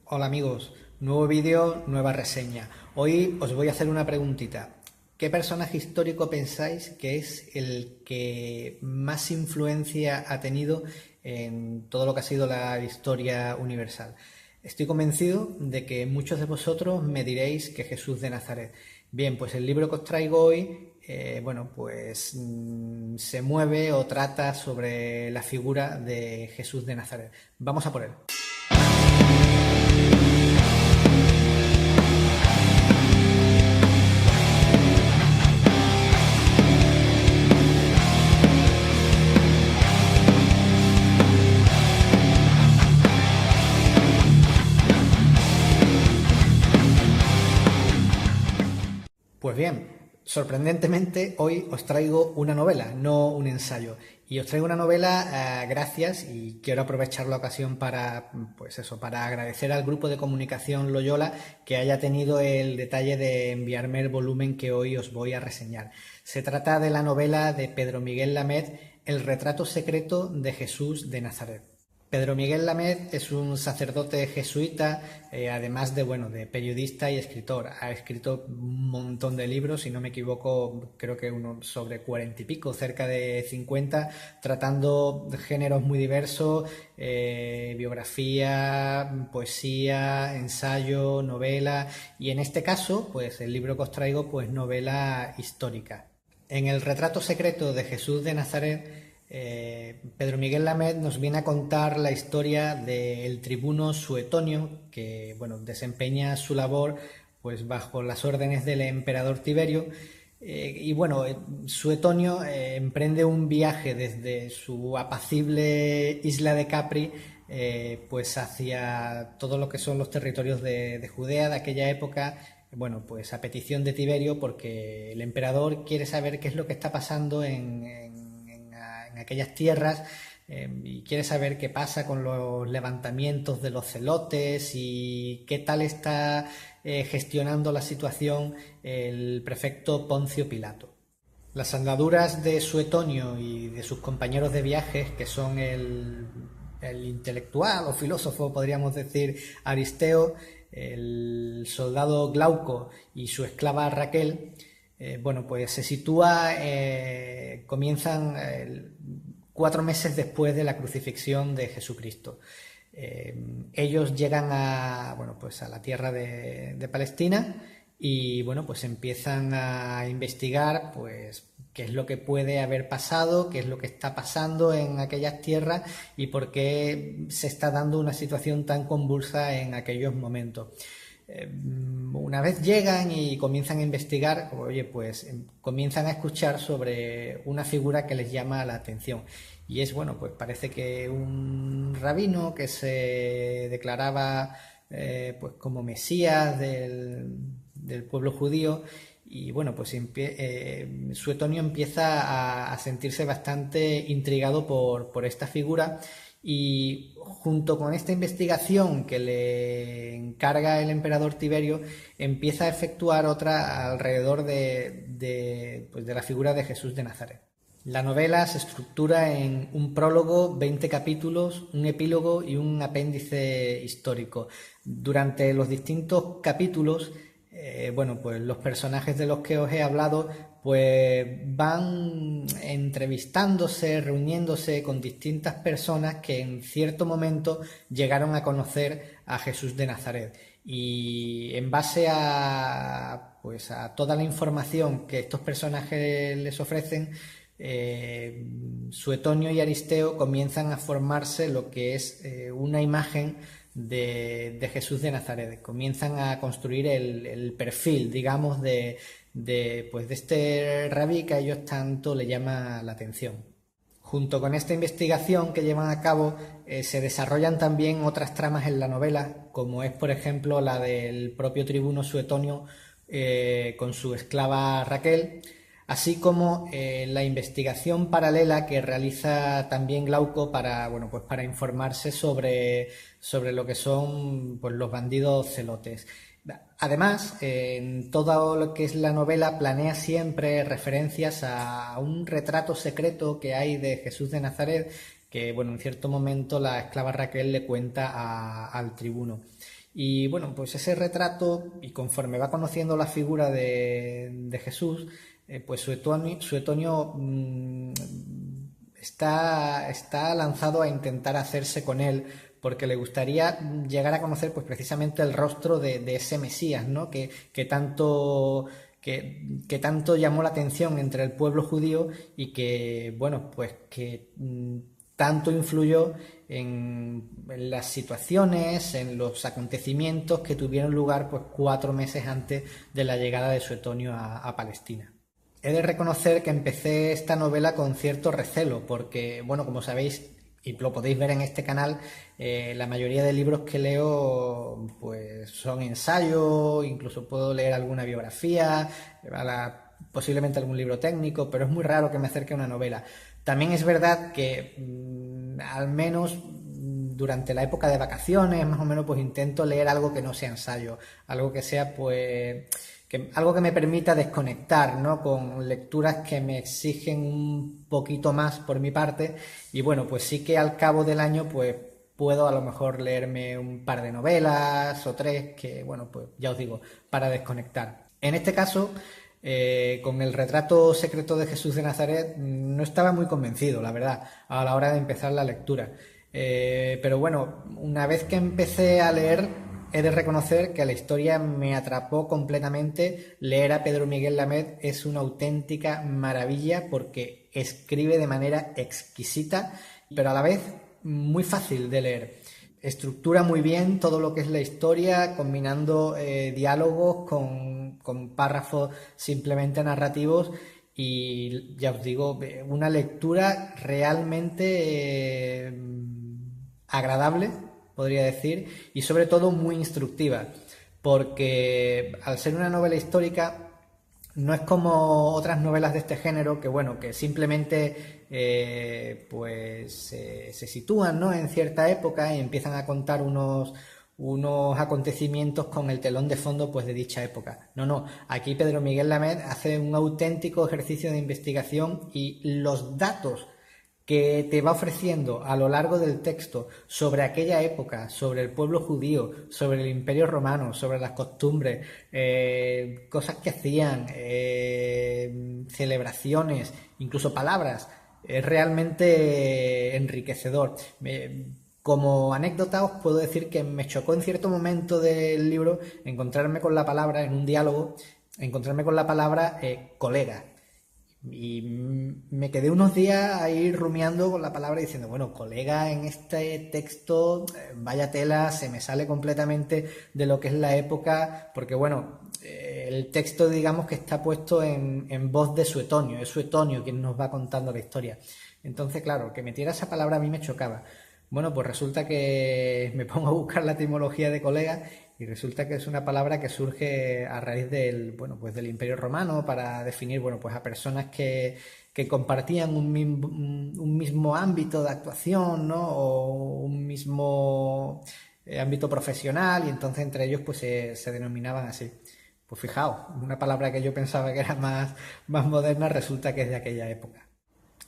Hola amigos, nuevo vídeo, nueva reseña. Hoy os voy a hacer una preguntita. ¿Qué personaje histórico pensáis que es el que más influencia ha tenido en todo lo que ha sido la historia universal? Estoy convencido de que muchos de vosotros me diréis que Jesús de Nazaret. Bien, pues el libro que os traigo hoy, se mueve o trata sobre la figura de Jesús de Nazaret. Vamos a por él. Pues bien, sorprendentemente hoy os traigo una novela, no un ensayo. Y os traigo una novela gracias, y quiero aprovechar la ocasión para, pues eso, para agradecer al grupo de comunicación Loyola que haya tenido el detalle de enviarme el volumen que hoy os voy a reseñar. Se trata de la novela de Pedro Miguel Lamed, El retrato secreto de Jesús de Nazaret. Pedro Miguel Lamed es un sacerdote jesuita, además de periodista y escritor. Ha escrito un montón de libros, si no me equivoco, creo que uno sobre 40 y pico, cerca de 50, tratando de géneros muy diversos, biografía, poesía, ensayo, novela, y en este caso, pues el libro que os traigo, pues novela histórica. En El retrato secreto de Jesús de Nazaret, Pedro Miguel Lamed nos viene a contar la historia del tribuno Suetonio, que desempeña su labor pues bajo las órdenes del emperador Tiberio. Suetonio emprende un viaje desde su apacible isla de Capri pues hacia todo lo que son los territorios de Judea de aquella época, pues a petición de Tiberio, porque el emperador quiere saber qué es lo que está pasando en aquellas tierras, y quiere saber qué pasa con los levantamientos de los celotes y qué tal está gestionando la situación el prefecto Poncio Pilato. Las andaduras de Suetonio y de sus compañeros de viajes, que son el intelectual o filósofo, podríamos decir, Aristeo, el soldado Glauco y su esclava Raquel, pues se sitúa, comienzan 4 meses después de la crucifixión de Jesucristo. Ellos llegan a la tierra de Palestina y pues empiezan a investigar pues qué es lo que puede haber pasado, qué es lo que está pasando en aquellas tierras y por qué se está dando una situación tan convulsa en aquellos momentos. Una vez llegan y comienzan a investigar, comienzan a escuchar sobre una figura que les llama la atención. Y es, pues parece que un rabino que se declaraba como Mesías del pueblo judío. Y Suetonio empieza a sentirse bastante intrigado por esta figura, y junto con esta investigación que le encarga el emperador Tiberio, empieza a efectuar otra alrededor de la figura de Jesús de Nazaret. La novela se estructura en un prólogo, 20 capítulos, un epílogo y un apéndice histórico. Durante los distintos capítulos, los personajes de los que os he hablado pues van entrevistándose, reuniéndose con distintas personas que en cierto momento llegaron a conocer a Jesús de Nazaret, y en base a toda la información que estos personajes les ofrecen, Suetonio y Aristeo comienzan a formarse lo que es una imagen de Jesús de Nazaret. Comienzan a construir el perfil, digamos, de este rabí que a ellos tanto le llama la atención. Junto con esta investigación que llevan a cabo, se desarrollan también otras tramas en la novela, como es, por ejemplo, la del propio tribuno Suetonio con su esclava Raquel, así como la investigación paralela que realiza también Glauco para informarse sobre lo que son los bandidos celotes. Además, en todo lo que es la novela planea siempre referencias a un retrato secreto que hay de Jesús de Nazaret, que bueno, en cierto momento la esclava Raquel le cuenta al tribuno. Y bueno, pues ese retrato, y conforme va conociendo la figura de Jesús, pues Suetonio está lanzado a intentar hacerse con él, porque le gustaría llegar a conocer pues precisamente el rostro de ese Mesías, ¿no? Que tanto llamó la atención entre el pueblo judío y que, bueno, pues que tanto influyó en las situaciones, en los acontecimientos que tuvieron lugar pues 4 meses antes de la llegada de Suetonio a Palestina. He de reconocer que empecé esta novela con cierto recelo, porque, bueno, como sabéis, y lo podéis ver en este canal, la mayoría de libros que leo pues son ensayos, incluso puedo leer alguna biografía, posiblemente algún libro técnico, pero es muy raro que me acerque a una novela. También es verdad que al menos durante la época de vacaciones, más o menos, pues intento leer algo que no sea ensayo, algo que sea pues algo que me permita desconectar, ¿no? Con lecturas que me exigen un poquito más por mi parte, y bueno, pues sí que al cabo del año pues puedo a lo mejor leerme un par de novelas o tres que, bueno, pues ya os digo, para desconectar. En este caso, con el retrato secreto de Jesús de Nazaret no estaba muy convencido, la verdad, a la hora de empezar la lectura. Pero bueno, una vez que empecé a leer, he de reconocer que la historia me atrapó completamente. Leer a Pedro Miguel Lamed es una auténtica maravilla porque escribe de manera exquisita, pero a la vez muy fácil de leer. Estructura muy bien todo lo que es la historia, combinando diálogos con párrafos simplemente narrativos, y ya os digo, una lectura realmente agradable, podría decir, y sobre todo muy instructiva, porque al ser una novela histórica no es como otras novelas de este género que, bueno, que simplemente se sitúan, ¿no?, en cierta época y empiezan a contar unos acontecimientos con el telón de fondo pues de dicha época. No, aquí Pedro Miguel Lamed hace un auténtico ejercicio de investigación, y los datos que te va ofreciendo a lo largo del texto sobre aquella época, sobre el pueblo judío, sobre el Imperio Romano, sobre las costumbres, cosas que hacían, celebraciones, incluso palabras, es realmente enriquecedor. Como anécdota os puedo decir que me chocó en cierto momento del libro encontrarme con la palabra, en un diálogo, encontrarme con la palabra colega. Y me quedé unos días ahí rumiando con la palabra, diciendo, bueno, colega en este texto, vaya tela, se me sale completamente de lo que es la época, porque bueno, el texto digamos que está puesto en voz de Suetonio, es Suetonio quien nos va contando la historia. Entonces, claro, que metiera esa palabra a mí me chocaba. Bueno, pues resulta que me pongo a buscar la etimología de colega, y resulta que es una palabra que surge a raíz del Imperio Romano, para definir, bueno, pues a personas que compartían un mismo ámbito de actuación, ¿no?, o un mismo ámbito profesional, y entonces entre ellos pues se denominaban así. Pues fijaos, una palabra que yo pensaba que era más moderna resulta que es de aquella época.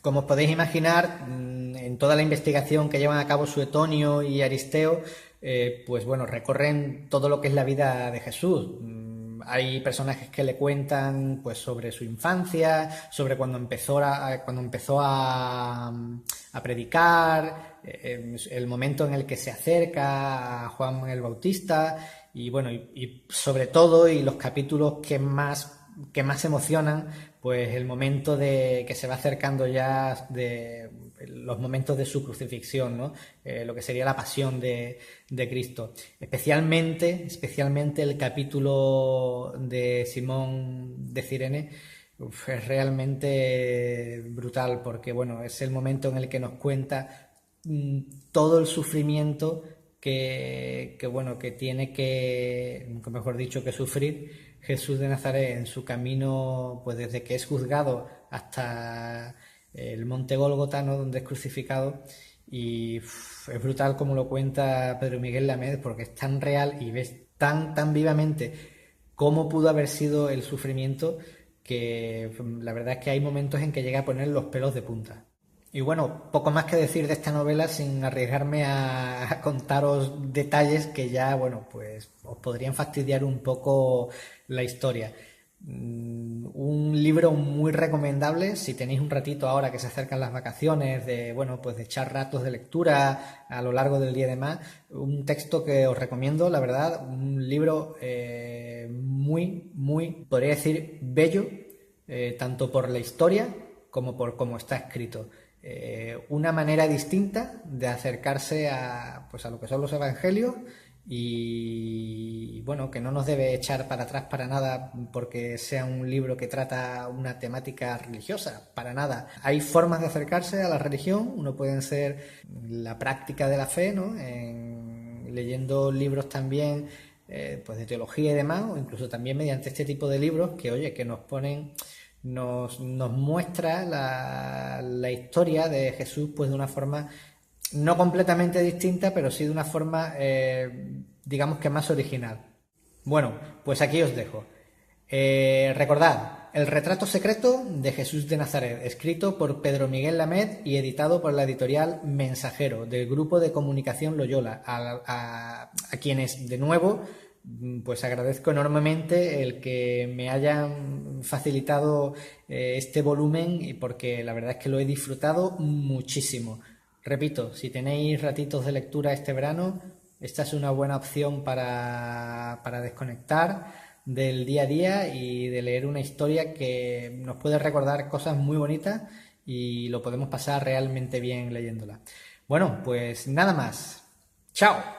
Como os podéis imaginar, en toda la investigación que llevan a cabo Suetonio y Aristeo, pues bueno, recorren todo lo que es la vida de Jesús. Hay personajes que le cuentan pues sobre su infancia, sobre cuando empezó a predicar, el momento en el que se acerca a Juan el Bautista, y bueno, y sobre todo, y los capítulos que más emocionan, pues el momento de que se va acercando ya de los momentos de su crucifixión, ¿no? Lo que sería la pasión de Cristo. Especialmente el capítulo de Simón de Cirene es realmente brutal, porque bueno, es el momento en el que nos cuenta todo el sufrimiento que tiene que, mejor dicho, que sufrir Jesús de Nazaret en su camino, pues desde que es juzgado hasta el monte Gólgota, ¿no?, donde es crucificado. Y es brutal como lo cuenta Pedro Miguel Lamed, porque es tan real y ves tan vivamente cómo pudo haber sido el sufrimiento, que la verdad es que hay momentos en que llega a poner los pelos de punta. Y bueno, poco más que decir de esta novela sin arriesgarme a contaros detalles que ya, bueno, pues os podrían fastidiar un poco la historia. Un libro muy recomendable si tenéis un ratito ahora que se acercan las vacaciones, de, bueno, pues de echar ratos de lectura a lo largo del día y demás. Un texto que os recomiendo, la verdad, un libro muy, podría decir, bello, tanto por la historia como por cómo está escrito. Una manera distinta de acercarse a, pues a lo que son los evangelios y bueno, que no nos debe echar para atrás para nada porque sea un libro que trata una temática religiosa, para nada. Hay formas de acercarse a la religión, uno puede ser la práctica de la fe, ¿no? Leyendo libros también pues de teología y demás, o incluso también mediante este tipo de libros que, oye, que nos ponen nos muestra la historia de Jesús pues de una forma no completamente distinta, pero sí de una forma digamos que más original. Bueno, pues aquí os dejo. Recordad, El retrato secreto de Jesús de Nazaret, escrito por Pedro Miguel Lamed y editado por la editorial Mensajero, del grupo de comunicación Loyola, a quienes, de nuevo, pues agradezco enormemente el que me hayan facilitado este volumen y porque la verdad es que lo he disfrutado muchísimo. Repito, si tenéis ratitos de lectura este verano, esta es una buena opción para desconectar del día a día y de leer una historia que nos puede recordar cosas muy bonitas y lo podemos pasar realmente bien leyéndola. Bueno, pues nada más. ¡Chao!